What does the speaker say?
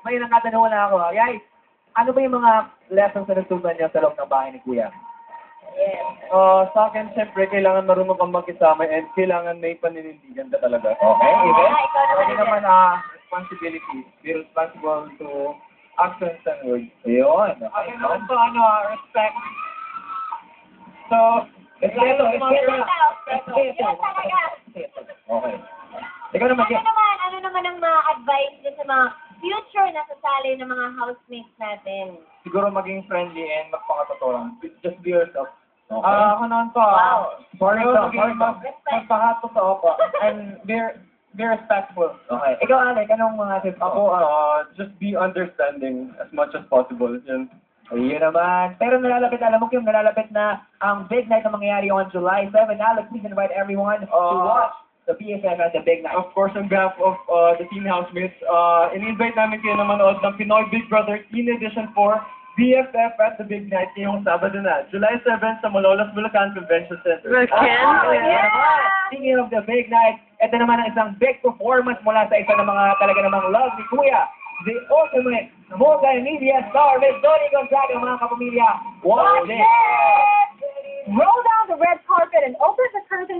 may nakatanungan na ako. Yay, ano ba yung mga lessons na natutunan niyo sa loob ng bahay ni Kuya? Yes. Sa akin, syempre, kailangan marunong kang makisama and kailangan may paninindigan ka talaga. Okay, Ibe? Ikaw naman, Kasi Ibe. naman, responsibility. Be responsible to actions and words. Yun. Akin naman to, respect. So, Respeto, respeto. Respeto. Yun talaga. Okay. Ikaw naman, Jen. Ano naman ang mga advice niyo sa mga future na sasali ng mga housemates natin? siguro maging friendly and magpakatotoo lang. Just be yourself. Okay. Ako naman po, Wow. Sorry siguro to, maging sorry to. magpakato sa opo. And be respectful. Okay. Ikaw, Alec, anong mga tips Ako, mo? just be understanding as much as possible. Yun. Ayun naman. Pero nalalapit, alam mo Kim, nalalapit na ang big night na mangyayari on July 7. Alex, please invite everyone to watch the PSF at the big night. Of course, on behalf of the team housemates, in-invite namin kayo na manood ng Pinoy Big Brother Teen Edition 4 BFF at the Big Night ngayong Sabado na, July 7 sa Malolos, Bulacan Convention Center. Speaking of the big night, ito naman ang isang big performance mula sa isa ng mga talaga namang love ni Kuya. The ultimate multimedia star, Miss Donnie Gonzaga, mga kapamilya. Watch it! Roll down the red carpet and open the curtain